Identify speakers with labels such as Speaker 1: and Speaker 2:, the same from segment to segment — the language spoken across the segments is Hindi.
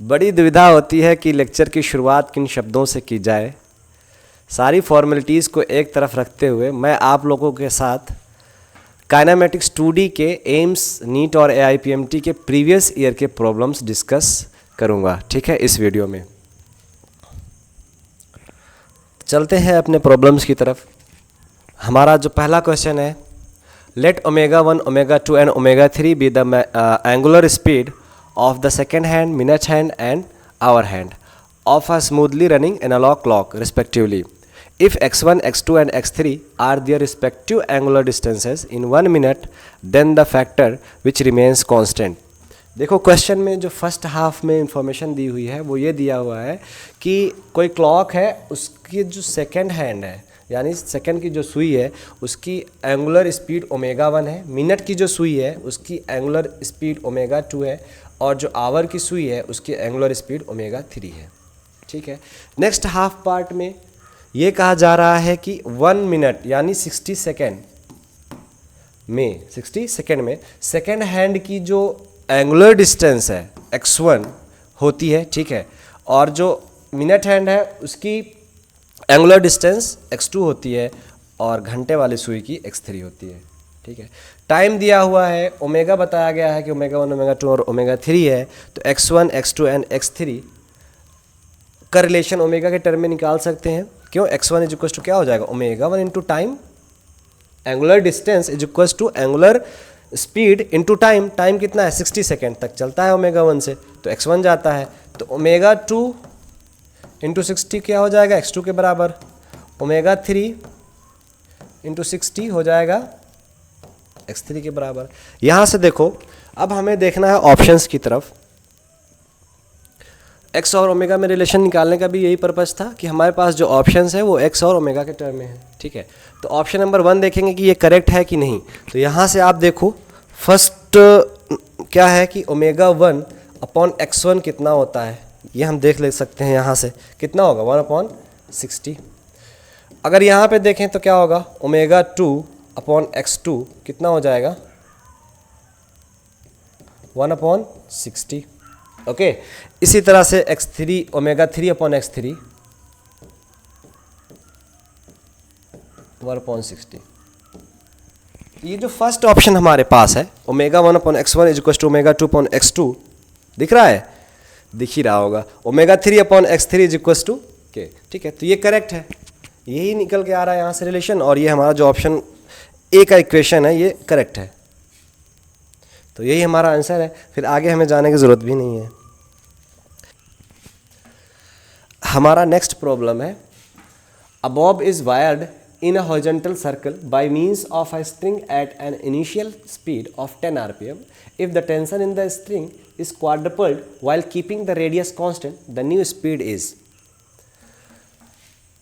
Speaker 1: बड़ी दुविधा होती है कि लेक्चर की शुरुआत किन शब्दों से की जाए। सारी फॉर्मेलिटीज़ को एक तरफ रखते हुए मैं आप लोगों के साथ काइनेमेटिक्स 2D के एम्स, नीट और AIPMT के प्रीवियस ईयर के प्रॉब्लम्स डिस्कस करूंगा। ठीक है, इस वीडियो में चलते हैं अपने प्रॉब्लम्स की तरफ। हमारा जो पहला क्वेश्चन है, let ω1, ω2 and ω3 be the angular speed of the second hand, minute hand and hour hand of a smoothly running analog clock respectively. If x1, x2 and x3 are their respective angular distances in 1 minute, then the factor which remains constant. देखो क्वेश्चन में जो फर्स्ट हाफ में इंफॉर्मेशन दी हुई है वो ये दिया हुआ है कि कोई क्लॉक है, उसकी जो सेकेंड हैंड है यानी सेकंड की जो सुई है उसकी एंगुलर स्पीड ω1 है, मिनट की जो सुई है उसकी एंगुलर स्पीड ω2 है और जो आवर की सुई है उसकी एंगुलर स्पीड ω3 है। ठीक है, नेक्स्ट हाफ पार्ट में ये कहा जा रहा है कि 1 मिनट यानी 60 सेकेंड में सेकेंड हैंड की जो एंगुलर डिस्टेंस है x1 होती है। ठीक है, और जो मिनट हैंड है उसकी एंगुलर डिस्टेंस x2 होती है और घंटे वाली सुई की x3 होती है। ठीक है, टाइम दिया हुआ है, ओमेगा बताया गया है कि ω1, ω2 और ω3 है, तो x1, x2 एंड x3 का रिलेशन ओमेगा के टर्म में निकाल सकते हैं। क्यों? x1 इज इक्वल टू क्या हो जाएगा, ω1 into time, angular distance is equal to angular speed into time. Time कितना है, 60 सेकेंड तक चलता है ω1 से, तो x1 जाता है, तो ω2 इंटू 60 क्या हो जाएगा, x2 के बराबर, ω3 इंटू 60 हो जाएगा x3 के बराबर। यहाँ से देखो अब हमें देखना है ऑप्शंस की तरफ। x और ओमेगा में रिलेशन निकालने का भी यही पर्पस था कि हमारे पास जो ऑप्शंस है वो x और ओमेगा के टर्म में है। ठीक है, तो ऑप्शन नंबर 1 देखेंगे कि ये करेक्ट है कि नहीं। तो यहाँ से आप देखो फर्स्ट क्या है कि ω1 अपॉन x1 कितना होता है, ये हम देख ले सकते हैं। यहाँ से कितना होगा, 1/60। अगर यहाँ पे देखें तो क्या होगा, ω2 अपॉन x2 कितना हो जाएगा, 1/60। ओके, इसी तरह से x3 ω3 अपॉन x3 1/60। ये जो फर्स्ट ऑप्शन हमारे पास है ω1 upon x1 is equal to ω2 upon x2 दिख रहा है, दिख ही रहा होगा। ω3 upon x3 is equal to के। ठीक है, तो ये करेक्ट है, यही निकल के आ रहा है यहाँ से रिलेशन, और ये हमारा जो ऑप्शन ए का इक्वेशन है ये करेक्ट है। तो यही हमारा आंसर है, फिर आगे हमें जाने की ज़रूरत भी नहीं है। हमारा नेक्स्ट प्रॉब्लम है, a bob is whirled in a horizontal circle by means of a string at an initial speed of 10 rpm. If the tension in the string is quadrupled while keeping the radius constant, the new speed is.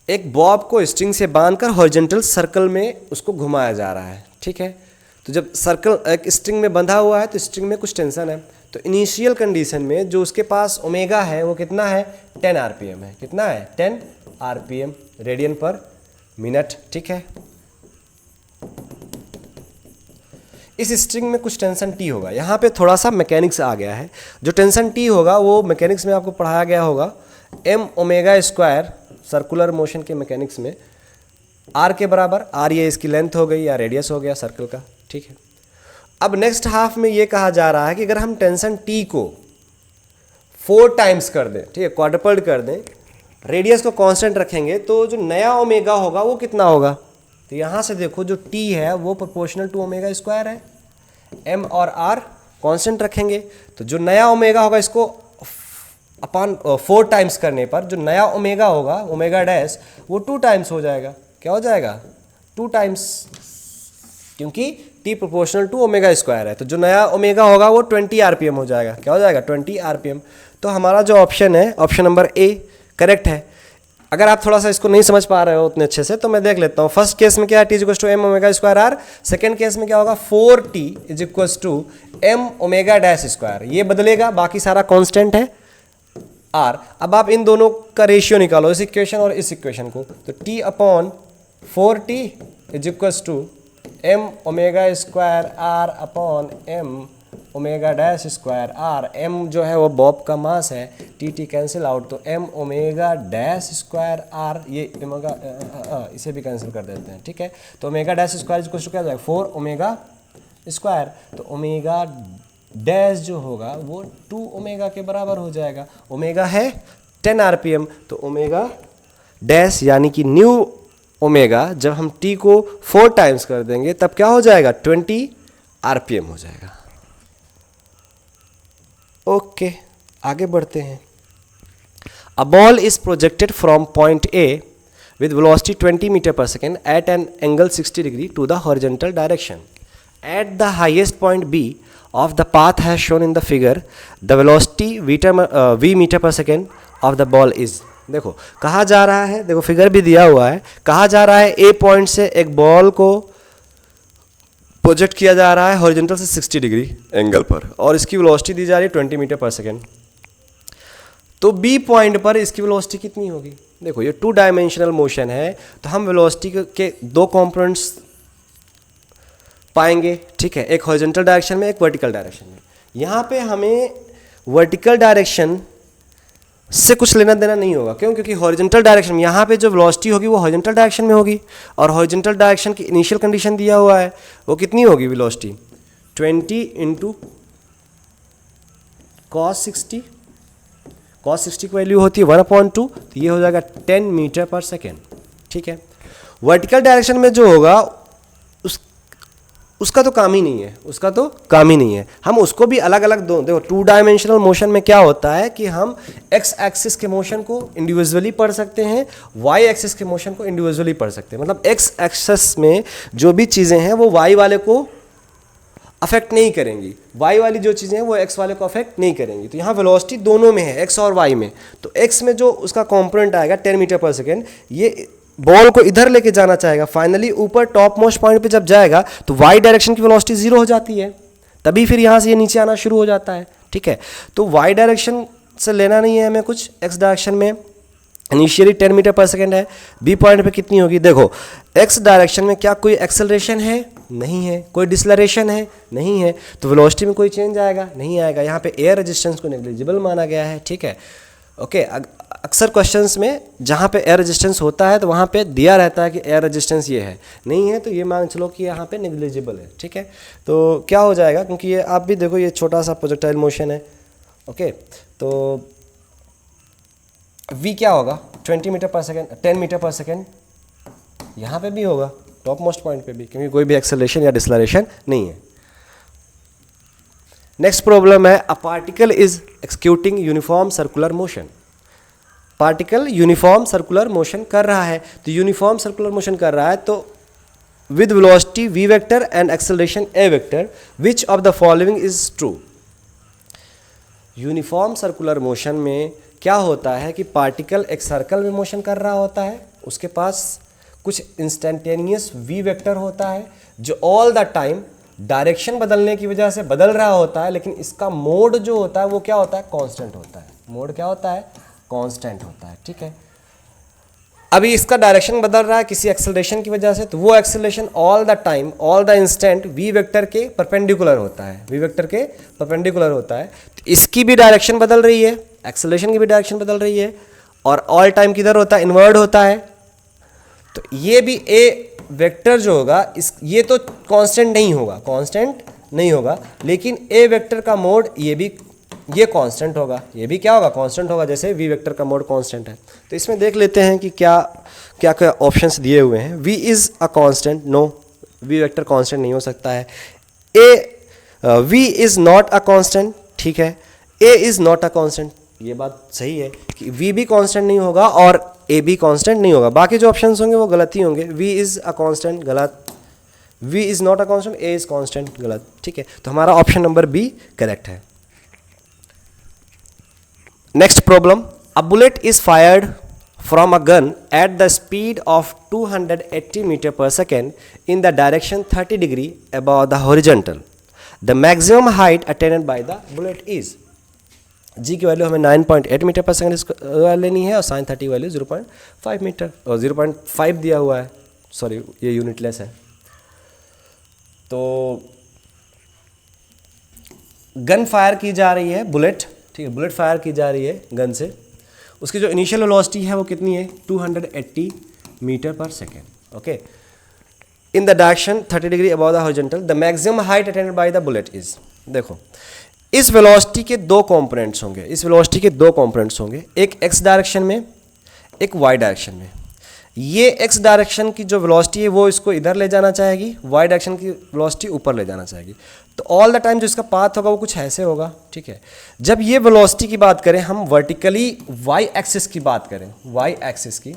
Speaker 1: एक बॉब को स्ट्रिंग से बांधकर हॉरिजॉन्टल सर्कल में उसको घुमाया जा रहा है। ठीक है, तो जब सर्कल एक स्ट्रिंग में बंधा हुआ है तो स्ट्रिंग में कुछ टेंशन है, तो इनिशियल कंडीशन में जो उसके पास ओमेगा है वो कितना है, 10 rpm है। कितना है, 10 rpm, रेडियन पर मिनट। ठीक है, इस स्ट्रिंग में कुछ टेंशन टी होगा। यहाँ पे थोड़ा सा मैकेनिक्स आ गया है, जो टेंशन टी होगा वो मैकेनिक्स में आपको पढ़ाया गया होगा, m⍵² सर्कुलर मोशन के मैकेनिक्स में r के बराबर, r ये इसकी लेंथ हो गई या रेडियस हो गया सर्कल का। ठीक है, अब नेक्स्ट हाफ में ये कहा जा रहा है कि अगर हम टेंशन t को 4 टाइम्स कर दें, ठीक है, क्वाड्रपल्ड कर दें, रेडियस को कांस्टेंट रखेंगे, तो जो नया ओमेगा होगा वो कितना होगा। तो यहाँ से देखो जो t है वो प्रोपोर्शनल टू ω² है, m और r कांस्टेंट रखेंगे, तो जो नया ओमेगा होगा इसको अपॉन 4 टाइम्स करने पर जो नया ओमेगा होगा ω' वो 2 टाइम्स हो जाएगा। क्या हो जाएगा, 2 टाइम्स, क्योंकि t प्रोपोर्शनल टू ω² है, तो जो नया ओमेगा होगा वो 20 rpm हो जाएगा। क्या हो जाएगा, 20 rpm। तो हमारा जो ऑप्शन है, ऑप्शन नंबर ए करेक्ट है। अगर आप थोड़ा सा इसको नहीं समझ पा रहे हो उतने अच्छे से तो मैं देख लेता हूँ। फर्स्ट केस में क्या है, t is equal to m⍵²r, second case में क्या होगा, 4t is equal to m⍵'²। ये बदलेगा, बाकी सारा कांस्टेंट है r। अब आप इन दोनों का रेशियो निकालो, इस इक्वेशन और इस इक्वेशन को, तो t upon 4t is equal to m⍵²r upon omega dash square R, M जो है वो बॉब का मास है, टी टी कैंसिल आउट, तो M omega dash square R, ये ओमेगा इसे भी कैंसिल कर देते हैं, ठीक है। तो ओमेगा डैश स्क्वायर कुछ क्या हो जाएगा 4 ओमेगा स्क्वायर, तो ओमेगा डैश जो होगा वो 2 ओमेगा के बराबर हो जाएगा। ओमेगा है 10 आरपीएम, तो ओमेगा डैश यानी कि न्यू ओमेगा जब हम टी को 4 टाइम्स कर देंगे तब क्या हो जाएगा 20 आरपीएम हो जाएगा। ओके, आगे बढ़ते हैं। A ball is projected from point A with velocity 20 meter per second at an angle 60 degree to the horizontal direction. At the highest point B of the path as shown in the figure, the velocity v meter per second of the ball is. देखो कहा जा रहा है, देखो फिगर भी दिया हुआ है, कहा जा रहा है ए पॉइंट से एक बॉल को प्रोजेक्ट किया जा रहा है हॉरिजॉन्टल से 60 डिग्री एंगल पर और इसकी वेलोसिटी दी जा रही है 20 मीटर पर सेकेंड। तो बी पॉइंट पर इसकी वेलोसिटी कितनी होगी? देखो ये 2 डायमेंशनल मोशन है, तो हम वेलोसिटी के 2 कंपोनेंट्स पाएंगे, ठीक है, एक हॉरिजॉन्टल डायरेक्शन में, एक वर्टिकल डायरेक्शन में। यहाँ पे हमें वर्टिकल डायरेक्शन से कुछ लेना देना नहीं होगा, क्यों? क्योंकि हॉरिजॉन्टल डायरेक्शन में यहाँ पे जो वेलोसिटी होगी वो हॉरिजॉन्टल डायरेक्शन में होगी और हॉरिजॉन्टल डायरेक्शन की इनिशियल कंडीशन दिया हुआ है, वो कितनी होगी वेलोसिटी 20 इंटू cos 60, cos 60 की वैल्यू होती है 1/2, तो ये हो जाएगा 10 मीटर पर सेकेंड, ठीक है। वर्टिकल डायरेक्शन में जो होगा उसका तो काम ही नहीं है, उसका तो काम ही नहीं है, हम उसको भी अलग अलग दो। देखो 2 डायमेंशनल मोशन में क्या होता है कि हम एक्स एक्सिस के मोशन को इंडिविजुअली पढ़ सकते हैं, वाई एक्सिस के मोशन को इंडिविजुअली पढ़ सकते हैं। मतलब एक्स एक्सिस में जो भी चीज़ें हैं वो वाई वाले को अफेक्ट नहीं करेंगी, वाई वाली जो चीज़ें हैं वो एक्स वाले को अफेक्ट नहीं करेंगी। तो यहाँ वेलोसिटी दोनों में है, एक्स और वाई में। तो एक्स में जो उसका कॉम्पोनेंट आएगा 10 मीटर पर सेकेंड, ये बॉल को इधर लेके जाना चाहेगा, फाइनली ऊपर टॉप मोस्ट पॉइंट पे जब जाएगा तो वाई डायरेक्शन की वेलोसिटी 0 हो जाती है, तभी फिर यहाँ से ये नीचे आना शुरू हो जाता है, ठीक है। तो वाई डायरेक्शन से लेना नहीं है हमें कुछ, एक्स डायरेक्शन में इनिशियली 10 मीटर पर सेकेंड है, बी पॉइंट पे कितनी होगी? देखो एक्स डायरेक्शन में क्या कोई एक्सेलरेशन है? नहीं है। कोई डिसलरेशन है? नहीं है। तो वेलोसिटी में कोई चेंज आएगा? नहीं आएगा। यहाँ पे एयर रेजिस्टेंस को नेग्लिजिबल माना गया है, ठीक है। ओके, अक्सर क्वेश्चंस में जहाँ पे एयर रेजिस्टेंस होता है तो वहाँ पे दिया रहता है कि एयर रेजिस्टेंस ये है, नहीं है तो ये मान चलो कि यहाँ पे नेग्लिजिबल है, ठीक है। तो क्या हो जाएगा, क्योंकि ये आप भी देखो ये छोटा सा प्रोजेक्टाइल मोशन है, ओके, तो v क्या होगा 20 metre per second, 10 meter per second, यहाँ पे भी होगा टॉप मोस्ट पॉइंट पे भी, क्योंकि कोई भी एक्सेलरेशन या डिसलरेशन नहीं है। नेक्स्ट प्रॉब्लम है, a particle is executing uniform circular motion. Particle uniform circular motion कर रहा है, तो यूनिफॉर्म सर्कुलर मोशन कर रहा है तो with velocity v vector and acceleration a vector, which of the following is true. Uniform circular motion में क्या होता है कि पार्टिकल एक सर्कल में मोशन कर रहा होता है, उसके पास कुछ इंस्टेंटेनियस v वेक्टर होता है जो ऑल द टाइम डायरेक्शन बदलने की वजह से बदल रहा होता है, लेकिन इसका मोड जो होता है वो क्या होता है? कांस्टेंट होता है। मोड क्या होता है? कांस्टेंट होता है, ठीक है। अभी इसका डायरेक्शन बदल रहा है किसी एक्सेलरेशन की वजह से, तो वो acceleration all the time, all the instant v vector के परपेंडिकुलर होता है, v वेक्टर के परपेंडिकुलर होता है। तो इसकी भी डायरेक्शन बदल रही है, एक्सेलरेशन की भी डायरेक्शन बदल रही है, और ऑल टाइम किधर होता है? इनवर्ड होता है। तो ये भी a वेक्टर जो होगा ये तो कांस्टेंट नहीं होगा, कांस्टेंट नहीं होगा, लेकिन a वेक्टर का मोड ये कांस्टेंट होगा, ये भी क्या होगा? कांस्टेंट होगा, जैसे v वेक्टर का मोड कांस्टेंट है। तो इसमें देख लेते हैं कि क्या क्या क्या ऑप्शंस दिए हुए हैं। v is a constant, no, v vector constant नहीं हो सकता है। v is not a constant, ठीक है। a is not a constant, ये बात सही है कि v भी कांस्टेंट नहीं होगा और a भी कांस्टेंट नहीं होगा। बाकी जो ऑप्शंस होंगे वो गलत ही होंगे। v इज़ अ कांस्टेंट, गलत। v is not a constant, a is constant, गलत, ठीक है। तो हमारा ऑप्शन नंबर बी करेक्ट है। Next problem, a bullet is fired from a gun at the speed of 280 meter per second in the direction 30 degree above the horizontal. The maximum height attained by the bullet is, g की वैल्यू हमें 9.8 मीटर पर सेकेंड लेनी है और साइन 30 वैल्यू 0.5 मीटर और 0.5 दिया हुआ है, सॉरी ये यूनिट लेस है। तो गन फायर की जा रही है, बुलेट, ठीक है, बुलेट फायर की जा रही है गन से, उसकी जो इनिशियल वेलोसिटी है वो कितनी है 280 metre per second. Okay, in the direction 30 degree above the horizontal, the maximum height attended by the bullet is. देखो इस वेलोसिटी के दो कंपोनेंट्स होंगे, इस वेलोसिटी के दो कंपोनेंट्स होंगे, एक एक्स डायरेक्शन में, एक वाई डायरेक्शन में। ये एक्स डायरेक्शन की जो वेलोसिटी है वो इसको इधर ले जाना चाहेगी, वाई डायरेक्शन की वेलोसिटी ऊपर ले जाना चाहेगी। तो ऑल द टाइम जो इसका पाथ होगा वो कुछ ऐसे होगा, ठीक है। जब ये वेलोसिटी की बात करें हम वर्टिकली वाई एक्सिस की बात करें, वाई एक्सिस की,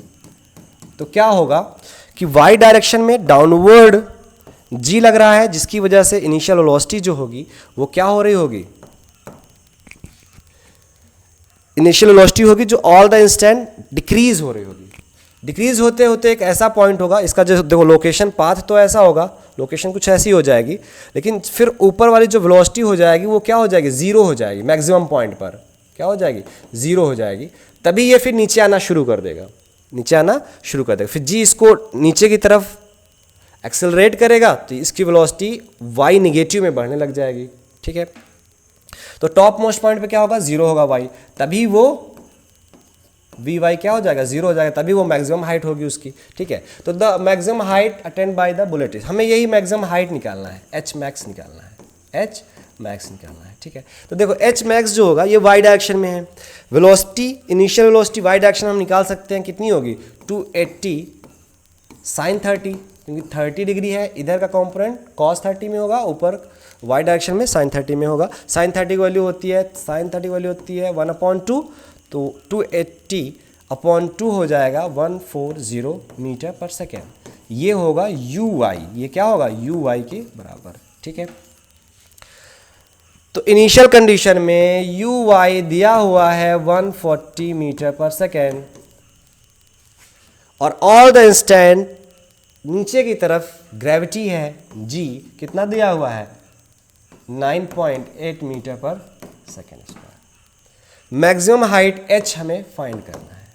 Speaker 1: तो क्या होगा कि वाई डायरेक्शन में डाउनवर्ड जी लग रहा है, जिसकी वजह से इनिशियल वेलोसिटी जो होगी वो क्या हो रही होगी, इनिशियल वेलोसिटी होगी जो ऑल द इंस्टेंट डिक्रीज हो रही होगी। डिक्रीज होते होते एक ऐसा पॉइंट होगा, इसका जो देखो लोकेशन पाथ तो ऐसा होगा, लोकेशन कुछ ऐसी हो जाएगी, लेकिन फिर ऊपर वाली जो वेलोसिटी हो जाएगी वो क्या हो जाएगी, जीरो हो जाएगी। मैक्सिमम पॉइंट पर क्या हो जाएगी, जीरो हो जाएगी। तभी ये फिर नीचे आना शुरू कर देगा, नीचे आना शुरू कर देगा। फिर जी इसको नीचे की तरफ एक्सेलरेट करेगा तो इसकी वेलोसिटी वाई निगेटिव में बढ़ने लग जाएगी, ठीक है। तो टॉप मोस्ट पॉइंट पे क्या होगा, जीरो होगा वाई, तभी वो वी वाई क्या हो जाएगा, जीरो हो जाएगा, तभी वो मैक्सिमम हाइट होगी उसकी, ठीक है। तो the maximum height attend by the bullet, हमें यही मैक्सिमम हाइट निकालना है, एच मैक्स निकालना है, एच मैक्स निकालना है, ठीक है। तो देखो एच मैक्स जो होगा ये वाई डायरेक्शन में है, velocity initial velocity Y direction हम निकाल सकते हैं, कितनी होगी 280 साइन 30, क्योंकि 30 डिग्री है, इधर का कंपोनेंट कॉस 30 में होगा, ऊपर वाई डायरेक्शन में साइन 30 में होगा। साइन 30 की वैल्यू होती है, साइन 30 की वैल्यू होती है 1/2, तो 280/2 हो जाएगा 140 मीटर पर सेकेंड। ये होगा यू वाई, ये क्या होगा यू वाई के बराबर, ठीक है। तो इनिशियल कंडीशन में यू वाई दिया हुआ है 140 मीटर पर सेकेंड, और ऑल द इंस्टेंट नीचे की तरफ ग्रेविटी है जी, कितना दिया हुआ है 9.8 metre per second square. Maximum height h हमें फाइंड करना है,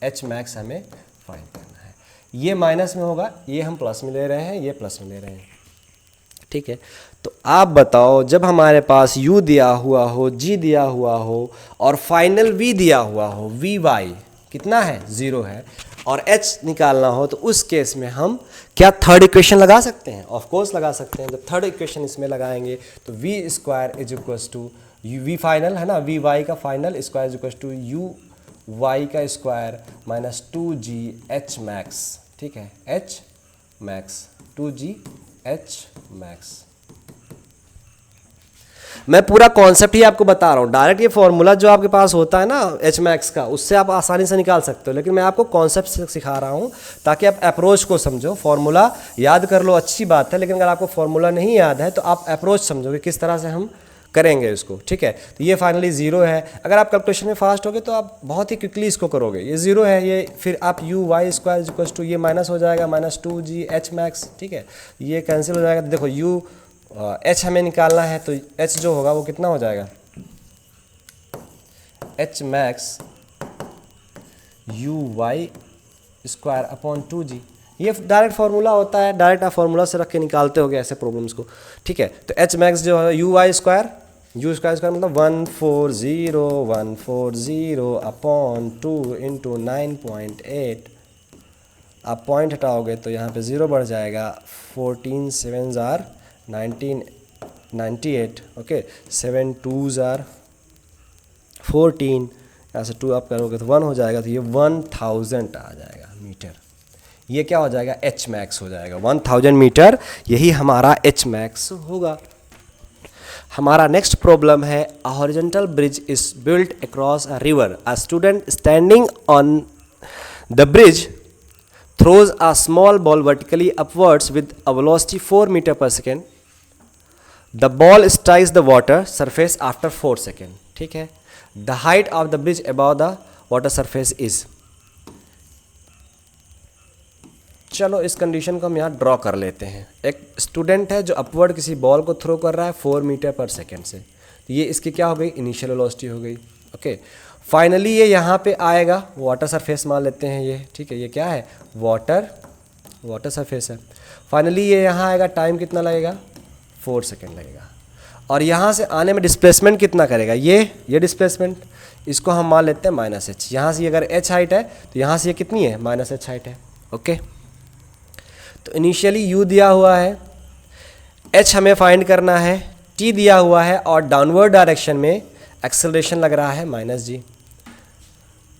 Speaker 1: h मैक्स हमें फाइंड करना है। ये माइनस में होगा, ये हम प्लस में ले रहे हैं, ये प्लस में ले रहे हैं, ठीक है। तो आप बताओ जब हमारे पास u दिया हुआ हो, g दिया हुआ हो और फाइनल v दिया हुआ हो, वी वाई कितना है 0 है, और h निकालना हो, तो उस केस में हम क्या थर्ड इक्वेशन लगा सकते हैं, ऑफ कोर्स लगा सकते हैं। जब थर्ड इक्वेशन इसमें लगाएंगे तो v square is equals to v final है ना, वी वाई का final square is equals to u y का square minus 2g h max, ठीक है, H max 2g h max. मैं पूरा कॉन्सेप्ट ही आपको बता रहा हूँ, डायरेक्ट ये फॉर्मूला जो आपके पास होता है ना एच मैक्स का, उससे आप आसानी से निकाल सकते हो, लेकिन मैं आपको कॉन्सेप्ट सिखा रहा हूँ ताकि आप अप्रोच को समझो। फॉर्मूला याद कर लो अच्छी बात है, लेकिन अगर आपको फॉर्मूला नहीं याद है तो आप अप्रोच समझोगे किस तरह से हम करेंगे इसको, ठीक है। तो ये फाइनली 0 है, अगर आप कैलकुलेशन में फास्ट होगे तो आप बहुत ही क्विकली इसको करोगे। ये 0 है, ये फिर आप U Y square equals to ये माइनस हो जाएगा माइनस 2g एच मैक्स, ठीक है, ये कैंसिल हो जाएगा। तो देखो यू एच हमें निकालना है, तो एच जो होगा वो कितना हो जाएगा H max U Y square upon 2g। ये डायरेक्ट फार्मूला होता है, डायरेक्ट आप फार्मूला से रख के निकालते होगे ऐसे प्रॉब्लम्स को, ठीक है। तो एच मैक्स जो है U Y square, U square मतलब 140 अपॉन 2 इंटू 9.8। आप पॉइंट हटाओगे तो यहाँ पे 0 बढ़ जाएगा, 14 7 जार 1998, ओके, 7 2 जार 14, यहाँ से 2 आप करोगे तो 1 हो जाएगा, तो ये 1000 आ जाएगा मीटर। ये क्या हो जाएगा एच मैक्स हो जाएगा 1000 मीटर, यही हमारा एच मैक्स होगा। हमारा नेक्स्ट प्रॉब्लम है, a horizontal bridge is built across a river, a student standing on the bridge throws a small ball vertically upwards with a velocity 4 meter per second. The ball strikes the water surface after 4 seconds. ठीक है, the height of the bridge above the water surface is. चलो इस कंडीशन को हम यहाँ ड्रॉ कर लेते हैं। एक स्टूडेंट है जो अपवर्ड किसी बॉल को थ्रो कर रहा है 4 मीटर पर सेकेंड से, तो ये इसकी क्या हो गई इनिशियल वेलोसिटी हो गई, ओके। फाइनली ये यहाँ पे आएगा, वाटर सरफेस मान लेते हैं ये, ठीक है, ये क्या है वाटर सरफेस है। फाइनली ये यहाँ आएगा, टाइम कितना लगेगा 4 सेकेंड लगेगा। और यहाँ से आने में डिस्प्लेसमेंट कितना करेगा, ये डिस्प्लेसमेंट, इसको हम मान लेते हैं माइनस एच। यहाँ से अगर एच हाइट है तो यहाँ से ये कितनी है, माइनस एच हाइट है। ओके, तो इनिशियली यू दिया हुआ है, एच हमें फाइंड करना है, टी दिया हुआ है और डाउनवर्ड डायरेक्शन में एक्सेलरेशन लग रहा है माइनस जी।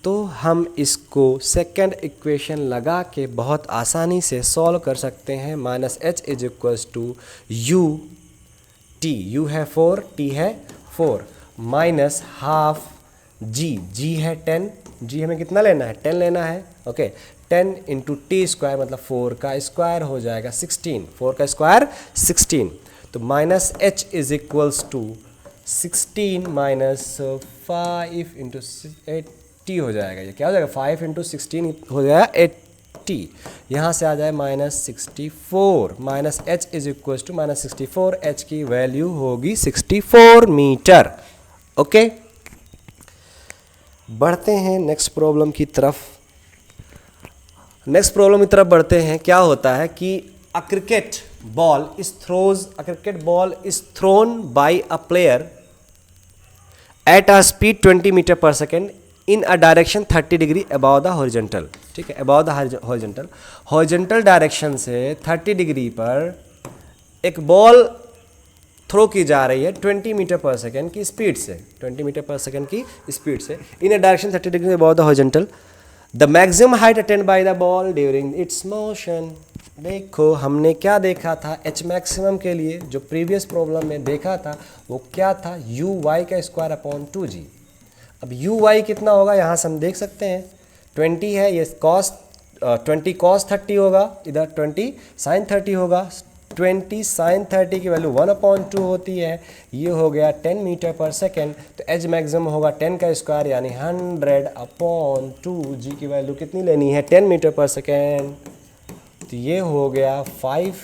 Speaker 1: तो हम इसको सेकंड इक्वेशन लगा के बहुत आसानी से सॉल्व कर सकते हैं। Minus H is equals to U T, U है 4, टी है 4, माइनस हाफ जी, जी है 10, जी हमें कितना लेना है, 10 लेना है। ओके, 10 इंटू टी स्क्वायर मतलब 4 का स्क्वायर हो जाएगा 16, 4 का स्क्वायर 16। तो minus H is equals to 16 minus 5 into 80 हो जाएगा। ये क्या हो जाएगा, 5 इंटू 16 हो जाएगा 80। यहाँ से आ जाए minus 64, minus H is equals to minus 64, H की वैल्यू होगी 64 मीटर। ओके, बढ़ते हैं नेक्स्ट प्रॉब्लम की तरफ। नेक्स्ट प्रॉब्लम की तरफ बढ़ते हैं। क्या होता है कि a cricket ball is thrown by a player at a speed 20 meter per second in a direction 30 degree above the horizontal। ठीक है, above the horizontal डायरेक्शन से 30 डिग्री पर एक बॉल थ्रो की जा रही है 20 मीटर पर सेकेंड की स्पीड से, 20 मीटर पर सेकेंड की स्पीड से in a direction 30 degree above the horizontal. The maximum height attained by the ball during its motion. देखो हमने क्या देखा था, एच मैक्सिमम के लिए जो प्रीवियस प्रॉब्लम में देखा था वो क्या था, यू वाई का स्क्वायर अपॉन 2g। अब यू वाई कितना होगा, यहाँ से हम देख सकते हैं 20 है, ये कॉस 20 कॉस 30 होगा, इधर 20 साइन 30 होगा। 20 साइन 30 की वैल्यू 1/2 होती है, ये हो गया 10 मीटर पर सेकेंड। तो एच मैक्सिमम होगा 10 का स्क्वायर यानी 100/2, जी की वैल्यू कितनी लेनी है, 10 मीटर पर सेकेंड। तो ये हो गया 5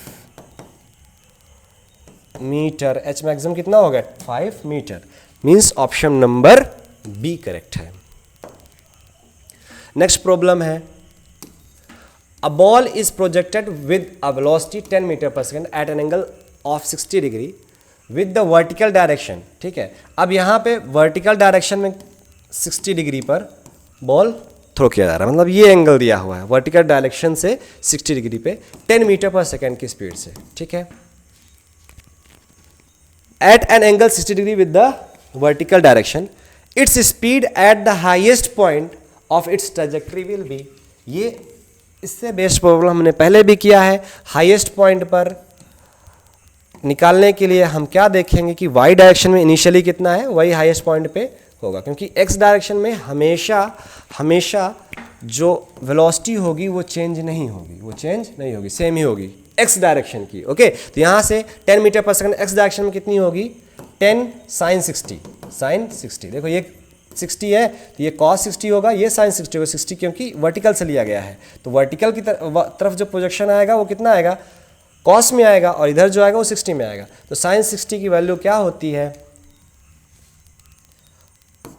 Speaker 1: मीटर, एच मैक्सिमम कितना हो गया 5 meter, means option number B correct है। नेक्स्ट प्रॉब्लम है, a ball is projected with a velocity 10 meter per second at an angle of 60 degree with the vertical direction। ठीक है, अब यहाँ पे वर्टिकल डायरेक्शन में 60 डिग्री पर बॉल थ्रो किया जा रहा है, मतलब ये एंगल दिया हुआ है वर्टिकल डायरेक्शन से 60 डिग्री पे 10 मीटर पर सेकेंड की स्पीड से। ठीक है, at an angle 60 degree with the vertical direction, its speed at the highest point of its trajectory will be. ये इससे बेस्ट प्रॉब्लम हमने पहले भी किया है। हाईएस्ट पॉइंट पर निकालने के लिए हम क्या देखेंगे कि वाई डायरेक्शन में इनिशियली कितना है, वही हाईएस्ट पॉइंट पे होगा, क्योंकि एक्स डायरेक्शन में हमेशा जो वेलोसिटी होगी वो चेंज नहीं होगी, सेम ही होगी एक्स डायरेक्शन की। ओके, तो यहाँ से 10 मीटर पर सेकंड एक्स डायरेक्शन में कितनी होगी, 10 साइन 60। देखो ये 60 है तो ये cos 60 होगा, ये sin 60 होगा, 60 क्योंकि वर्टिकल से लिया गया है। तो वर्टिकल की तरफ जो प्रोजेक्शन आएगा वो कितना आएगा, cos में आएगा, और इधर जो आएगा वो 60 में आएगा। तो sin 60 की वैल्यू क्या होती है,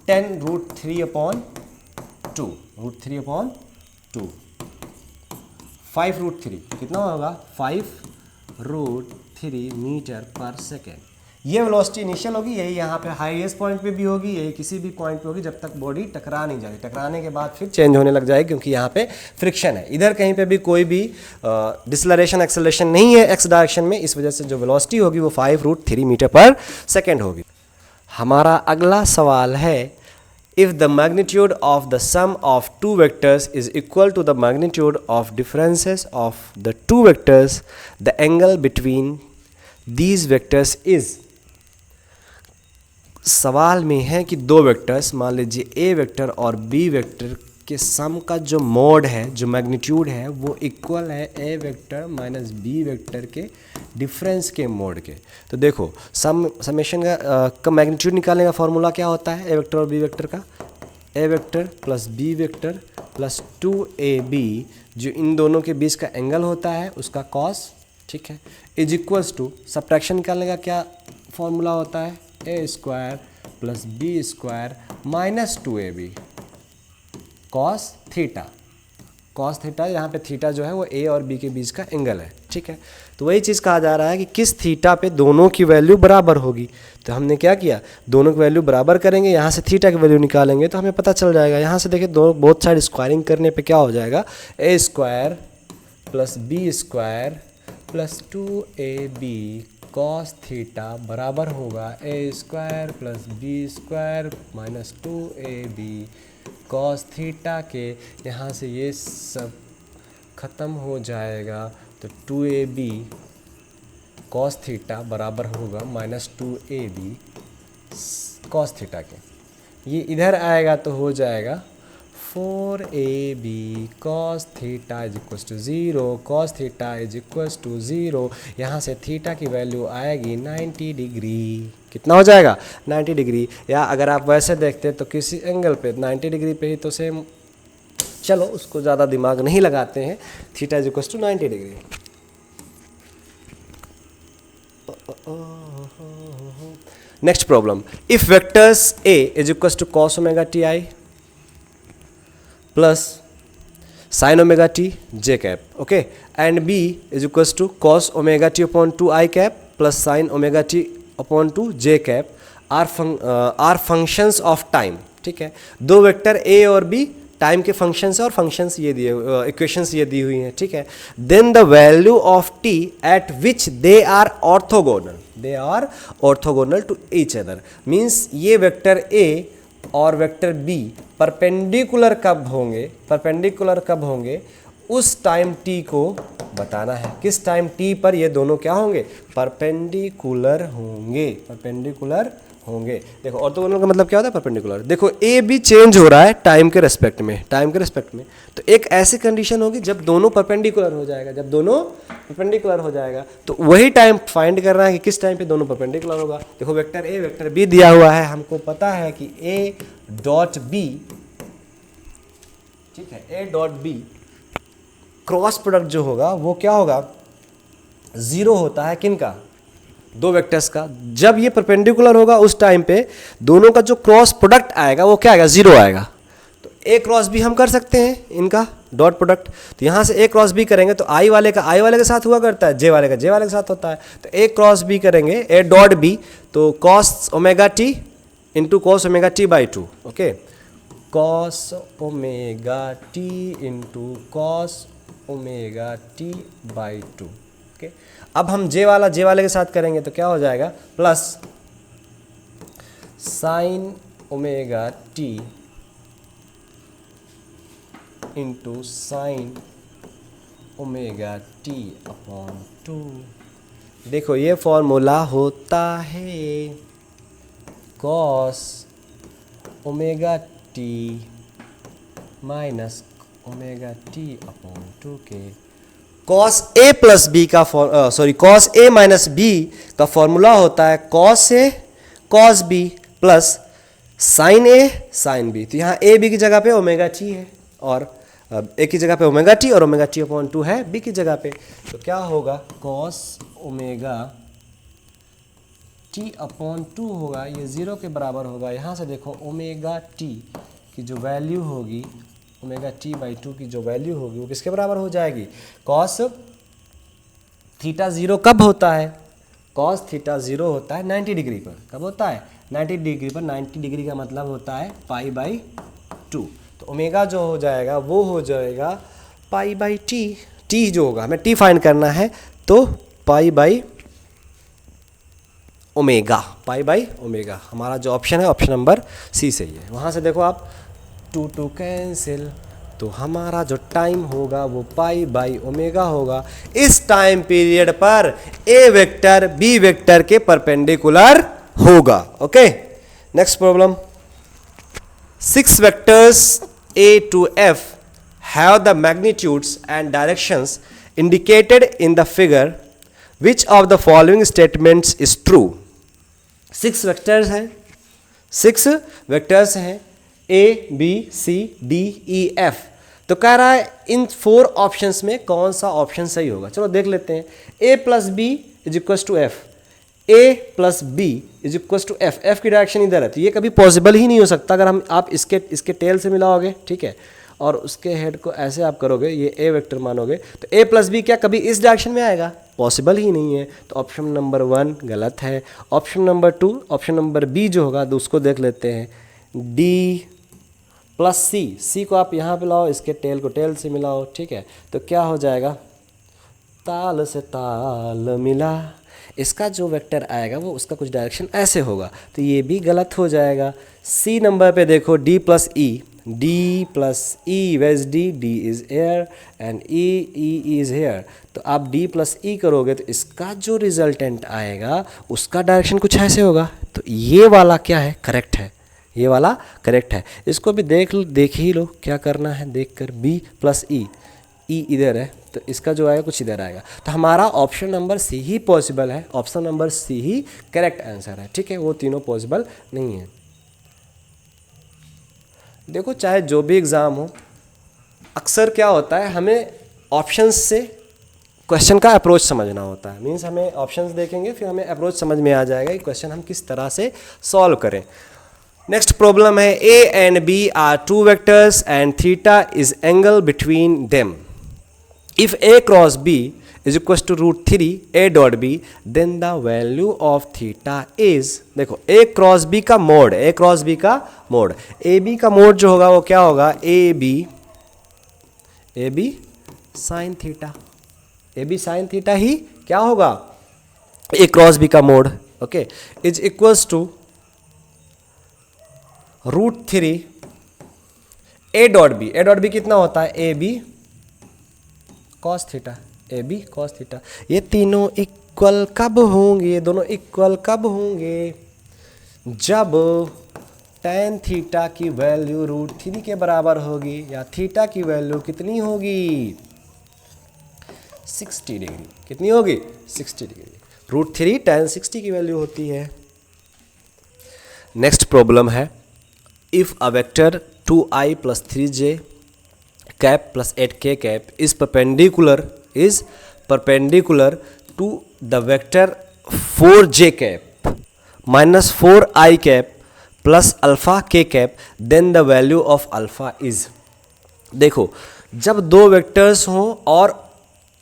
Speaker 1: 10√3/2, √3/2, 5√3 कितना होगा, 5√3 मीटर पर सेकेंड। ये वेलोसिटी इनिशियल होगी, यही यहाँ पे हाईएस्ट पॉइंट पे भी होगी, यही किसी भी पॉइंट पे होगी जब तक बॉडी टकरा नहीं जाती। टकराने के बाद फिर चेंज होने लग जाएगी क्योंकि यहाँ पे फ्रिक्शन है। इधर कहीं पे भी कोई भी डिसलरेशन एक्सेलरेशन नहीं है एक्स डायरेक्शन में, इस वजह से जो वेलोसिटी होगी वो 5√3 मीटर पर सेकेंड होगी। हमारा अगला सवाल है, if the magnitude of the sum of two vectors is equal to the magnitude of differences of the two vectors, the angle between these vectors is. सवाल में है कि दो वेक्टर्स, मान लीजिए ए वेक्टर और बी वेक्टर के सम का जो मोड है, जो मैग्नीट्यूड है, वो इक्वल है a vector minus B vector के डिफरेंस के मोड के। तो देखो समेशन का मैग्नीट्यूड निकालने का फॉर्मूला क्या होता है, ए वेक्टर और बी वेक्टर का, a vector plus b vector plus 2ab, जो इन दोनों के बीच का एंगल होता है उसका कॉस। ठीक है, इज इक्वल्स टू सब्ट्रैक्शन निकालने का क्या फॉर्मूला होता है, a square plus B square minus 2ab cos theta. Cos theta, यहाँ पे थीटा जो है वो ए और बी के बीच का एंगल है, ठीक है। तो वही चीज़ कहा जा रहा है कि किस थीटा पे दोनों की वैल्यू बराबर होगी। तो हमने क्या किया, दोनों की वैल्यू बराबर करेंगे, यहाँ से थीटा की वैल्यू निकालेंगे तो हमें पता चल जाएगा। यहाँ से देखिए दो बोथ साइड स्क्वायरिंग करने पे क्या हो जाएगा, a square plus B square plus 2ab cos theta बराबर होगा a square plus B square minus 2ab cos theta के। यहाँ से ये सब ख़त्म हो जाएगा तो 2ab कॉस थीटा बराबर होगा माइनस 2ab कॉस थीटा के। ये इधर आएगा तो हो जाएगा 4ab cos theta is equal to 0, cos theta is equal to 0। यहाँ से थीटा की वैल्यू आएगी 90 डिग्री। कितना हो जाएगा, 90 डिग्री। या अगर आप वैसे देखते तो किसी एंगल पे 90 डिग्री पे ही तो सेम, चलो उसको ज़्यादा दिमाग नहीं लगाते हैं, theta is equal to 90 degree. Next problem, if vectors a is equal to cos omega T I plus sine omega T J cap, okay, and b is equal to cos omega T upon 2 I cap plus sine omega T upon 2 J cap are functions of time, ठीक है। दो वेक्टर a और b टाइम के फंक्शंस है और फंक्शंस ये दिए, इक्वेशंस ये दी हुई हैं, ठीक है। Then the value of t at which they are orthogonal to each other, means ये वेक्टर a और वेक्टर b परपेंडिकुलर कब होंगे उस टाइम t को बताना है। किस टाइम t पर ये दोनों क्या होंगे, परपेंडिकुलर होंगे। देखो ऑर्थोगोनल का मतलब क्या होता है, परपेंडिकुलर। देखो ए बी चेंज हो रहा है टाइम के रेस्पेक्ट में, तो एक ऐसी कंडीशन होगी जब दोनों परपेंडिकुलर हो जाएगा, तो वही टाइम फाइंड करना है कि किस टाइम पे दोनों परपेंडिकुलर होगा। देखो वेक्टर ए वेक्टर बी दिया हुआ है, हमको पता है कि ए डॉट बी, ठीक है, A dot B cross product जो होगा वो क्या होगा, 0 होता है। किनका, दो वेक्टर्स का। जब ये परपेंडिकुलर होगा उस टाइम पे दोनों का जो क्रॉस प्रोडक्ट आएगा वो क्या आएगा, 0 आएगा। तो ए क्रॉस बी हम कर सकते हैं इनका डॉट प्रोडक्ट। तो यहाँ से ए क्रॉस बी करेंगे तो आई वाले के साथ हुआ करता है, जे वाले के साथ होता है। तो ए क्रॉस बी करेंगे, ए डॉट बी, तो cos omega T into cos omega T by 2, okay, cos omega T into cos omega T by 2, okay. अब हम जे वाले के साथ करेंगे तो क्या हो जाएगा, plus sine omega T into sine omega T upon 2। देखो ये फॉर्मूला होता है cos omega T minus omega T upon 2 के। कॉस ए प्लस बी का कॉस ए माइनस बी का फॉर्मूला होता है cos A cos B plus sign A sine B. तो यहाँ ए बी की जगह पे ओमेगा टी है और ए की जगह पे ओमेगा टी और ओमेगा टी अपॉन 2 है बी की जगह पे। तो क्या होगा, कॉस ओमेगा टी अपॉन 2 होगा, ये 0 के बराबर होगा। यहाँ से देखो ओमेगा टी की जो वैल्यू होगी, ओमेगा टी बाई 2 की जो वैल्यू होगी वो किसके बराबर हो जाएगी, कॉस थीटा 0 कब होता है, कॉस थीटा 0 होता है 90 डिग्री पर। कब होता है, 90 डिग्री पर। 90 डिग्री का मतलब होता है पाई बाई 2। तो ओमेगा जो हो जाएगा वो हो जाएगा पाई बाई टी। टी जो होगा, हमें टी फाइंड करना है, तो pi by omega, pi by omega हमारा जो ऑप्शन है ऑप्शन नंबर सी सही है। वहाँ से देखो आप 2 कैंसिल, तो हमारा जो टाइम होगा वो पाई बाई ओमेगा होगा। इस टाइम पीरियड पर ए वेक्टर बी वेक्टर के परपेंडिकुलर होगा। Okay, next problem, 6 vectors A to F have the magnitudes and directions indicated in the figure. Which of the following statements is true? 6 vectors हैं, 6 vectors हैं A, B, C, D, E, F। तो कह रहा है इन 4 ऑप्शंस में कौन सा ऑप्शन सही होगा। चलो देख लेते हैं। A plus B is equal to F, A plus B is equal to F. F की डायरेक्शन इधर है, तो ये कभी पॉसिबल ही नहीं हो सकता अगर आप इसके टेल से मिलाओगे, ठीक है। और उसके हेड को ऐसे आप करोगे, ये ए वेक्टर मानोगे, तो ए प्लस बी क्या कभी इस डायरेक्शन में आएगा? पॉसिबल ही नहीं है। तो ऑप्शन नंबर 1 गलत है। Option number 2, option number B जो होगा तो उसको देख लेते हैं, डी प्लस सी। सी को आप यहाँ पे लाओ, इसके टेल को टेल से मिलाओ, ठीक है, तो क्या हो जाएगा? ताल से ताल मिला। इसका जो वेक्टर आएगा वो उसका कुछ डायरेक्शन ऐसे होगा, तो ये भी गलत हो जाएगा। सी नंबर पे देखो, D plus E, D plus E, wedge D, D is here and E is here. तो आप डी प्लस ई करोगे तो इसका जो रिजल्टेंट आएगा उसका डायरेक्शन कुछ ऐसे होगा। तो ये वाला क्या है? करेक्ट है, ये वाला करेक्ट है। इसको भी देख ही लो क्या करना है, देख कर। बी प्लस ई, ई इधर है तो इसका जो आएगा कुछ इधर आएगा। तो हमारा ऑप्शन नंबर सी ही पॉसिबल है, ऑप्शन नंबर सी ही करेक्ट आंसर है, ठीक है, वो तीनों पॉसिबल नहीं है। देखो चाहे जो भी एग्ज़ाम हो, अक्सर क्या होता है, हमें ऑप्शंस से क्वेश्चन का अप्रोच समझना होता है। मीन्स हमें ऑप्शंस देखेंगे फिर हमें अप्रोच समझ में आ जाएगा कि क्वेश्चन हम किस तरह से सॉल्व करें। नेक्स्ट प्रॉब्लम है, a and b are two vectors and theta is angle between them. If A cross B is equal to √3 A dot B, then the value of theta is. देखो ए क्रॉस बी का मोड, ए क्रॉस बी का मोड, ए बी का मोड जो होगा वो क्या होगा? A b sine theta, A b sine theta ही क्या होगा? ए क्रॉस बी का mod, okay, is equals to √3 A dot B. A dot B कितना होता है? A B cos theta, A B cos theta. ये तीनों इक्वल कब होंगे? ये दोनों इक्वल कब होंगे? जब tan थीटा की वैल्यू √3 के बराबर होगी, या थीटा की वैल्यू कितनी होगी? 60 डिग्री। कितनी होगी? 60 डिग्री। √3 tan 60 की वैल्यू होती है। नेक्स्ट प्रॉब्लम है, if a vector 2i + 3j cap plus 8k cap is perpendicular to the vector 4j cap minus 4i cap plus alpha k cap, then the value of alpha is। देखो जब दो वेक्टर्स हों और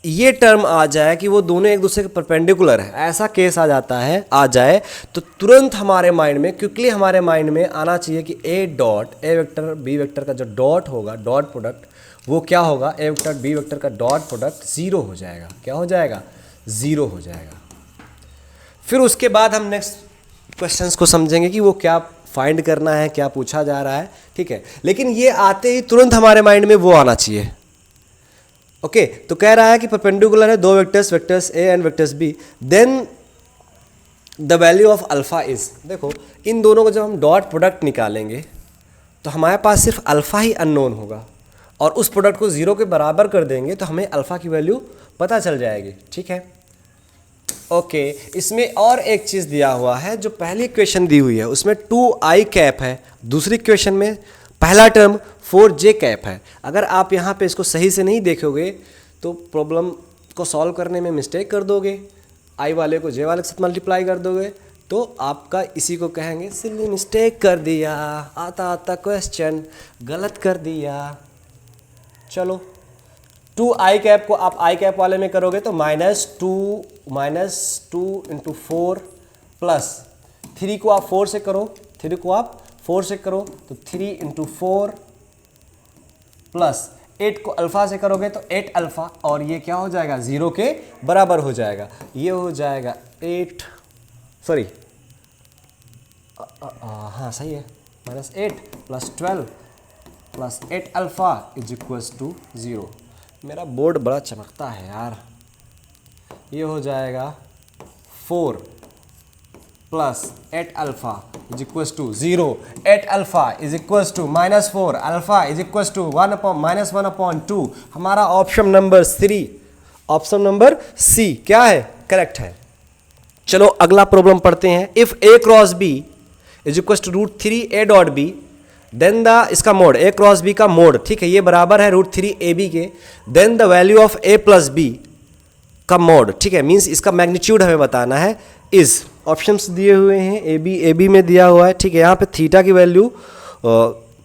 Speaker 1: ये टर्म आ जाए कि वो दोनों एक दूसरे के परपेंडिकुलर है, ऐसा केस आ जाता है, आ जाए तो तुरंत हमारे माइंड में, क्विकली हमारे माइंड में आना चाहिए कि A dot, A vector B vector का जो डॉट होगा, डॉट प्रोडक्ट, वो क्या होगा? ए वेक्टर बी वेक्टर का डॉट प्रोडक्ट 0 हो जाएगा। क्या हो जाएगा? 0 हो जाएगा। फिर उसके बाद हम नेक्स्ट क्वेश्चंस को समझेंगे कि वो क्या फाइंड करना है, क्या पूछा जा रहा है, ठीक है। लेकिन ये आते ही तुरंत हमारे माइंड में वो आना चाहिए, ओके। तो कह रहा है कि परपेंडिकुलर है दो vectors, vectors A and vectors B, then the value of alpha is. देखो इन दोनों को जब हम डॉट प्रोडक्ट निकालेंगे तो हमारे पास सिर्फ अल्फा ही अननोन होगा, और उस प्रोडक्ट को 0 के बराबर कर देंगे तो हमें अल्फा की वैल्यू पता चल जाएगी, ठीक है, ओके। इसमें और एक चीज़ दिया हुआ है, जो पहली इक्वेशन दी हुई है उसमें 2i कैप है, दूसरी इक्वेशन में पहला टर्म 4j कैप है। अगर आप यहाँ पे इसको सही से नहीं देखोगे तो प्रॉब्लम को सॉल्व करने में मिस्टेक कर दोगे, i वाले को j वाले के साथ मल्टीप्लाई कर दोगे तो आपका इसी को कहेंगे सिली मिस्टेक कर दिया, आता आता क्वेश्चन गलत कर दिया। चलो 2i कैप को आप i कैप वाले में करोगे तो -2 इंटू 4 प्लस 3 को आप 4 से करो, 3 को आप 4 से करो तो 3 इंटू 4 प्लस 8 को अल्फा से करोगे तो 8 अल्फा, और ये क्या हो जाएगा? 0 के बराबर हो जाएगा। ये हो जाएगा 8, सॉरी हाँ सही है, -8 plus 12 plus 8 alpha is equals to 0। मेरा बोर्ड बड़ा चमकता है यार। ये हो जाएगा 4 plus 8 alpha is equals to 0। 8 alpha is equals to -4 alpha is equals to -1/2। हमारा option number 3, option number C क्या है? करेक्ट है। चलो अगला प्रॉब्लम पढ़ते हैं। If A cross B is equals to √3 A dot B, then the इसका मोड, ए क्रॉस बी का मोड, ठीक है, ये बराबर है √3 ए बी के, then the value of A plus B का मोड, ठीक है, मीन्स इसका मैग्नीट्यूड हमें बताना है, इज। ऑप्शंस दिए हुए हैं, ए बी में दिया हुआ है, ठीक है। यहाँ पे थीटा की वैल्यू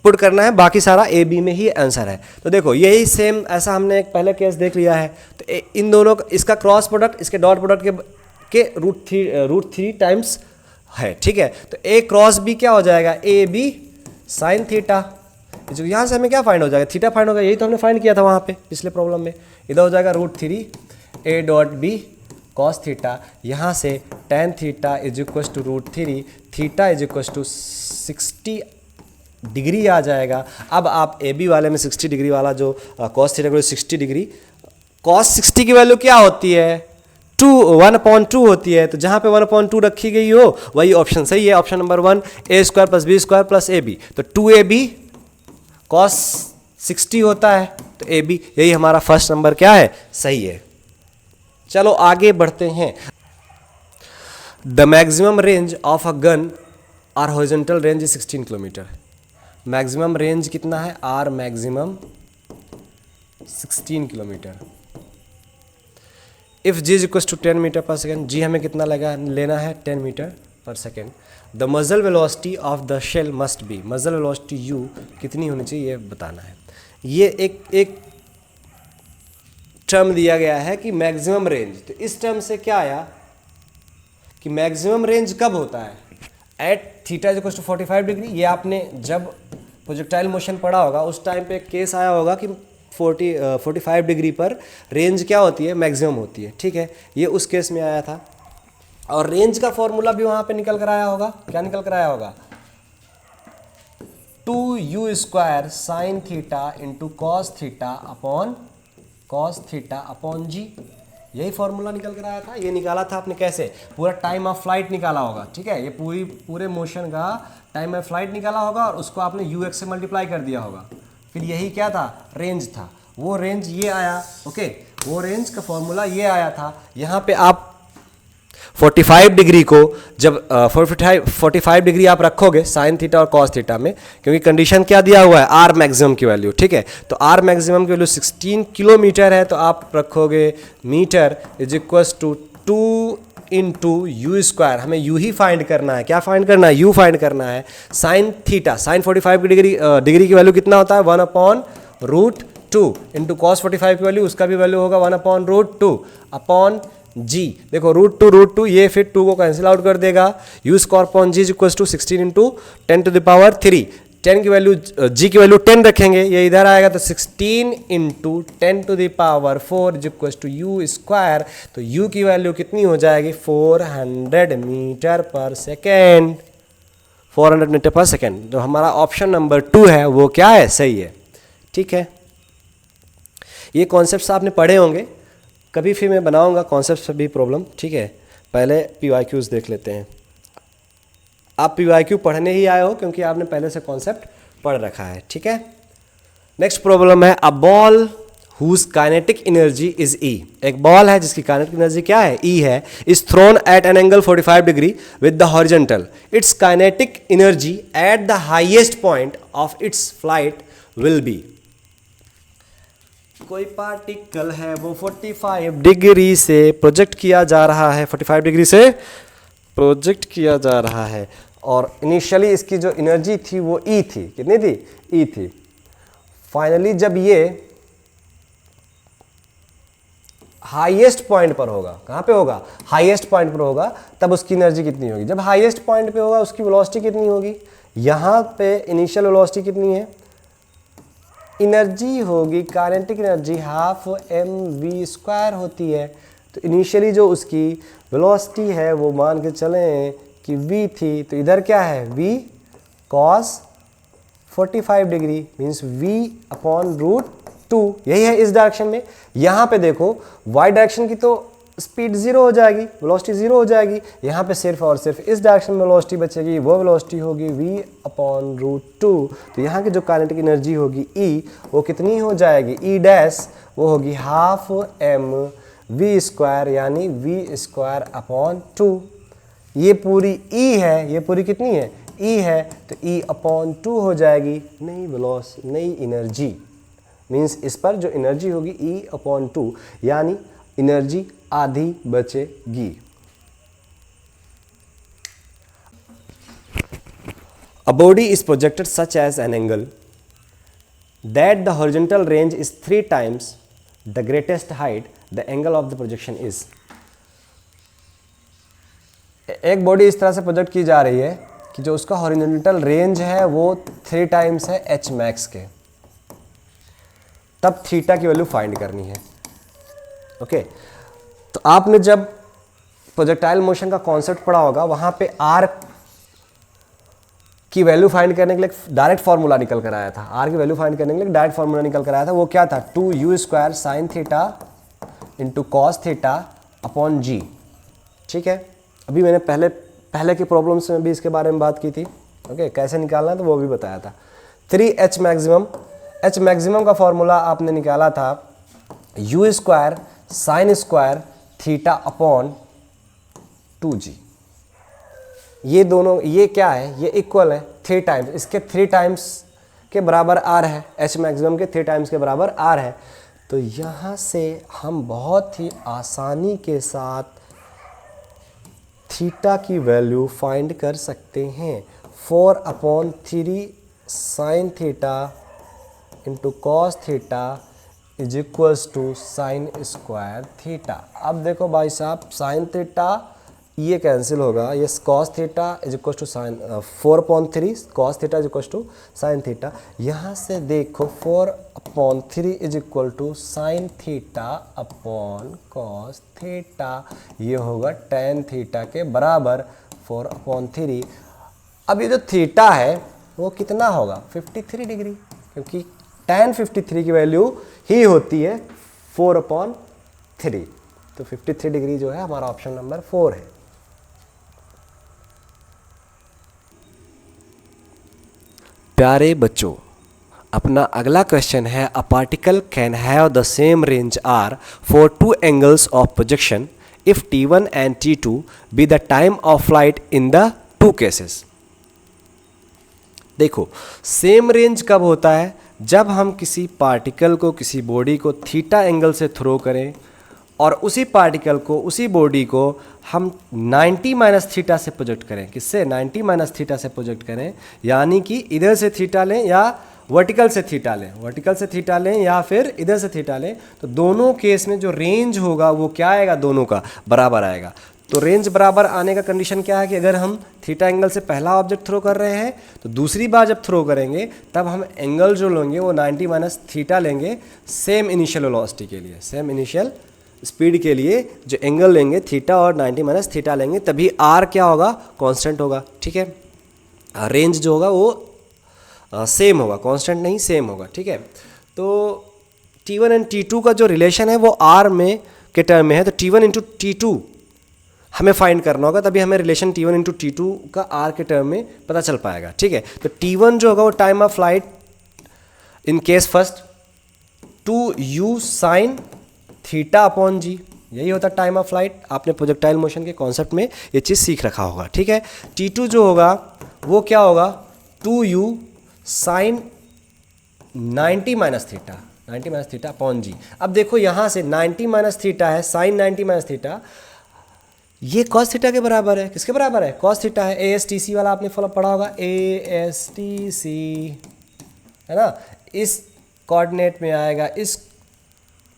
Speaker 1: पुट करना है, बाकी सारा ए बी में ही आंसर है। तो देखो यही सेम ऐसा हमने एक पहले केस देख लिया है। तो इन दोनों इसका क्रॉस प्रोडक्ट इसके डॉट प्रोडक्ट के रूट थ्री टाइम्स है, ठीक है। तो ए क्रॉस बी क्या हो जाएगा, ए बी साइन थीटा। जो यहाँ से हमें क्या फाइंड हो जाएगा, थीटा फाइंड होगा, यही तो हमने फाइंड किया था वहाँ पे पिछले प्रॉब्लम में। इधर हो जाएगा root three A dot B cos theta, यहाँ से tan theta is equal to root three, theta is equal to 60 degree आ जाएगा। अब आप ए बी वाले में 60 डिग्री वाला जो कॉस थीटा को 60 डिग्री, कॉस 60 की वैल्यू क्या होती है, 1/2 होती है। तो जहाँ पे 1/2 रखी गई हो वही ऑप्शन सही है, option number 1 A square plus B square plus A B. तो 2ab कॉस 60 होता है, तो ए बी, यही हमारा फर्स्ट नंबर क्या है, सही है। चलो आगे बढ़ते हैं। The maximum range of a gun R horizontal range is 16 kilometer. Maximum range कितना है, R maximum 16 kilometer. If G is equal to 10 meter per second, G हमें कितना लेना है 10 meter per second. The muzzle velocity of the shell must be, muzzle velocity U कितनी होनी चाहिए ये बताना है। ये एक टर्म दिया गया है कि मैक्सिमम रेंज, तो इस टर्म से क्या आया कि मैक्सिमम रेंज कब होता है, at theta is equal to 45 degree. ये आपने जब प्रोजेक्टाइल मोशन पढ़ा होगा उस टाइम पे केस आया होगा कि 45 डिग्री पर रेंज क्या होती है, मैक्सिमम होती है, ठीक है। ये उस केस में आया था। और रेंज का फॉर्मूला भी वहाँ पे निकल कर आया होगा, क्या निकल कर आया होगा, 2u square sine theta into cos theta upon g. यही फॉर्मूला निकल कर आया था। ये निकाला था आपने कैसे, पूरा टाइम ऑफ फ्लाइट निकाला होगा, ठीक है। ये पूरे मोशन का टाइम ऑफ फ्लाइट निकाला होगा और उसको आपने ux से मल्टीप्लाई कर दिया होगा, फिर यही क्या था, रेंज था। वो रेंज ये आया, ओके, वो रेंज का फॉर्मूला ये आया था। यहाँ पे आप 45 डिग्री को जब 45 डिग्री आप रखोगे साइन थीटा और कॉस थीटा में, क्योंकि कंडीशन क्या दिया हुआ है, आर मैक्सिमम की वैल्यू, ठीक है। तो आर मैक्सिमम की वैल्यू 16 किलोमीटर है, तो आप रखोगे meter is equal to 2 into U square. हमें यू ही फाइंड करना है, क्या फाइंड करना है, यू फाइंड करना है। साइन थीटा, साइन 45 डिग्री की वैल्यू कितना होता है, 1/√2 इंटू कॉस 45 की वैल्यू, उसका भी वैल्यू होगा 1/√2 अपॉन जी। देखो √2 ये फिर 2 को कैंसिल आउट कर देगा। U square upon G is equal to 16 into 10 to the power 3। 10 की वैल्यू, जी की वैल्यू 10 रखेंगे, ये इधर आएगा, तो 16 into 10 to the power 4 is equal to U square. तो यू की वैल्यू कितनी हो जाएगी, 400 metre per second, 400 metre per second. जो हमारा ऑप्शन नंबर 2 है वो क्या है, सही है, ठीक है। ये कॉन्सेप्ट्स आपने पढ़े होंगे, कभी फिर मैं बनाऊंगा कॉन्सेप्ट से भी प्रॉब्लम, ठीक है। पहले PYQs देख लेते हैं। आप PYQ पढ़ने ही आए हो क्योंकि आपने पहले से कॉन्सेप्ट पढ़ रखा है, ठीक है। नेक्स्ट प्रॉब्लम है, a ball whose kinetic energy is E। एक बॉल है जिसकी काइनेटिक एनर्जी क्या है, E है, is thrown at an angle 45 degree with the horizontal. Its kinetic energy at the highest point of its flight will be. कोई पार्टिकल है वो 45 डिग्री से प्रोजेक्ट किया जा रहा है, 45 डिग्री से प्रोजेक्ट किया जा रहा है, और इनिशियली इसकी जो एनर्जी थी वो E थी, कितनी थी, E थी। फाइनली जब ये हाईएस्ट पॉइंट पर होगा, कहाँ पे होगा, हाईएस्ट पॉइंट पर होगा, तब उसकी एनर्जी कितनी होगी। जब हाईएस्ट पॉइंट पे होगा उसकी वेलोसिटी कितनी होगी, यहाँ पे इनिशियल वेलोसिटी कितनी है, एनर्जी होगी, काइनेटिक एनर्जी हाफ mv² होती है। तो इनिशियली जो उसकी वेलोसिटी है वो मान के चलें कि v थी, तो इधर क्या है, v cos 45 degree means v/√2, यही है इस डायरेक्शन में। यहाँ पे देखो y डायरेक्शन की तो स्पीड 0 हो जाएगी, वेलोसिटी 0 हो जाएगी। यहाँ पे सिर्फ और सिर्फ इस डायरेक्शन में वेलोसिटी बचेगी, वो वेलोसिटी होगी v/√2। तो यहाँ की जो काइनेटिक एनर्जी होगी E, वो कितनी हो जाएगी, E डैश, वो होगी हाफ mv² यानी v²/2। ये पूरी E है, ये पूरी कितनी है, E है, तो E/2 हो जाएगी नई वेलोसिटी, नई एनर्जी। मीन्स इस पर जो एनर्जी होगी E/2, यानी एनर्जी आधी बचेगी। A body is projected such as an angle that the horizontal range is 3 times the greatest height, the angle of the projection is. एक बॉडी इस तरह से प्रोजेक्ट की जा रही है कि जो उसका हॉरिजॉन्टल रेंज है वो 3 टाइम्स है एच मैक्स के, तब थीटा की वैल्यू फाइंड करनी है. ओके, तो आपने जब प्रोजेक्टाइल मोशन का कॉन्सेप्ट पढ़ा होगा वहां पे आर की वैल्यू फाइंड करने के लिए डायरेक्ट फार्मूला निकल कर आया था. आर की वैल्यू फाइंड करने के लिए डायरेक्ट फार्मूला निकल कर आया था. वो क्या था? 2u² sine theta into cos theta upon g. ठीक है, अभी मैंने पहले के प्रॉब्लम्स में भी इसके बारे में बात की थी. ओके, कैसे निकालना है तो वो भी बताया था. 3h मैक्सिमम, h मैक्सिमम का फॉर्मूला आपने निकाला था u² sign square theta upon 2g. ये दोनों, ये क्या है? ये इक्वल है 3 टाइम्स, इसके 3 टाइम्स के बराबर आर है. h मैक्सिमम के 3 टाइम्स के बराबर आर है. तो यहाँ से हम बहुत ही आसानी के साथ थीटा की वैल्यू फाइंड कर सकते हैं. 4/3 sine theta into cos theta is equals to sine square theta. अब देखो भाई साहब, साइन थीटा ये कैंसिल होगा, ये cos theta is equal to sine 4/3 cos theta is equal to sine theta. यहाँ से देखो 4/3 is equal to sine theta upon cos theta. ये होगा टेन थीटा के बराबर 4/3. अब ये जो थीटा है वो कितना होगा? 53 डिग्री, क्योंकि tan 53 की वैल्यू ही होती है 4/3. तो 53 डिग्री जो है हमारा ऑप्शन नंबर 4 है. प्यारे बच्चों, अपना अगला क्वेश्चन है, a particle can have the same range R for 2 angles of projection if T1 and T2 be the time of flight in the 2 cases. देखो, सेम रेंज कब होता है? जब हम किसी पार्टिकल को, किसी बॉडी को थीटा एंगल से थ्रो करें और उसी पार्टिकल को, उसी बॉडी को हम 90 माइनस थीटा से प्रोजेक्ट करें. किससे? 90 माइनस थीटा से प्रोजेक्ट करें, यानी कि इधर से थीटा लें या वर्टिकल से थीटा लें, वर्टिकल से थीटा लें या फिर इधर से थीटा लें. तो दोनों केस में जो रेंज होगा वो क्या आएगा? दोनों का बराबर आएगा. तो रेंज बराबर आने का कंडीशन क्या है कि अगर हम थीटा एंगल से पहला ऑब्जेक्ट थ्रो कर रहे हैं तो दूसरी बार जब थ्रो करेंगे तब हम एंगल जो लेंगे वो 90 माइनस थीटा लेंगे सेम इनिशियल वेलोसिटी के लिए, सेम इनिशियल स्पीड के लिए जो एंगल लेंगे थीटा और 90 माइनस थीटा लेंगे, तभी आर क्या होगा? कांस्टेंट होगा. ठीक है, रेंज जो होगा वो सेम होगा, कांस्टेंट नहीं, सेम होगा. ठीक है, तो T1 एंड T2 का जो रिलेशन है वो आर में के टर्म में है. तो T1 इंटू T2 हमें फाइंड करना होगा, तभी हमें रिलेशन T1 इंटू T2 का आर के टर्म में पता चल पाएगा. ठीक है, तो T1 जो होगा वो time of flight in case first 2u sine theta upon g, यही होता है टाइम ऑफ फ्लाइट. आपने प्रोजेक्टाइल मोशन के कॉन्सेप्ट में ये चीज़ सीख रखा होगा. ठीक है, T2 जो होगा वो क्या होगा? 2u sine 90 minus theta, 90 minus theta upon g. अब देखो यहाँ से 90 माइनस थीटा है, साइन 90 माइनस थीटा, ये कॉस थीटा के बराबर है. किसके बराबर है? कॉस थीटा है. ASTC वाला आपने फॉलो पढ़ा होगा, ASTC है ना. इस कोऑर्डिनेट में आएगा, इस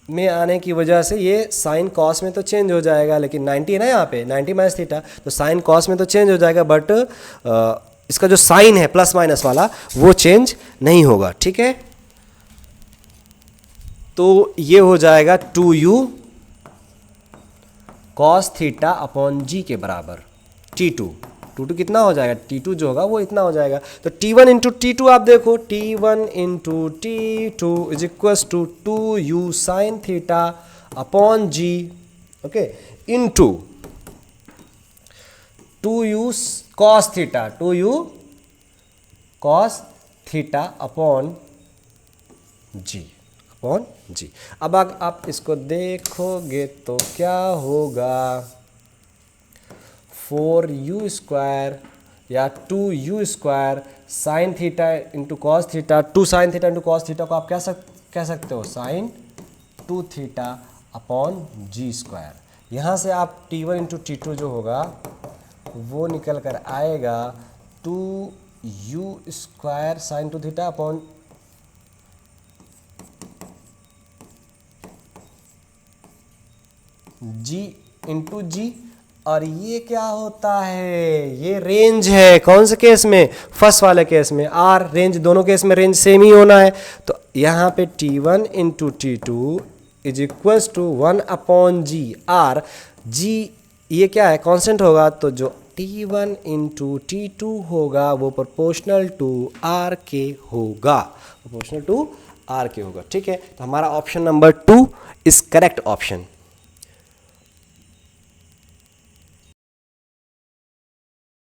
Speaker 1: में आने की वजह से ये साइन कॉस में तो चेंज हो जाएगा, लेकिन 90 है ना यहाँ पे, 90 माइनस थीटा, तो साइन कॉस में तो चेंज हो जाएगा, बट इसका जो साइन है प्लस माइनस वाला वो चेंज नहीं होगा. ठीक है, तो ये हो जाएगा 2u कॉस थीटा अपॉन जी के बराबर T2. T2 कितना हो जाएगा? T2 जो होगा वो इतना हो जाएगा. तो T1 इंटू T2 आप देखो, T1 into T2 is equals to 2u sine theta upon g. Okay, into 2u cos theta, 2u cos theta upon g, upon g. अब आप इसको देखोगे तो क्या होगा? 4u² या 2u² sine theta into cos theta, 2 sign theta into cos theta को आप कह सकते हो साइन 2 थीटा अपॉन g². यहाँ से आप T1 इंटू T2 जो होगा वो निकल कर आएगा 2 u square sine two theta upon g into g. और ये क्या होता है, ये रेंज है, कौन से केस में, फर्स्ट वाले केस में। आर रेंज, दोनों केस में रेंज सेम ही होना है, तो यहाँ पे T1 into T2 is equals to 1 upon G. R G ये क्या है, कांस्टेंट होगा, तो जो T1 इंटू T2 होगा वो प्रोपोर्शनल टू आर के होगा, प्रोपोर्शनल टू आर के होगा। ठीक है, तो हमारा option number 2 is correct option.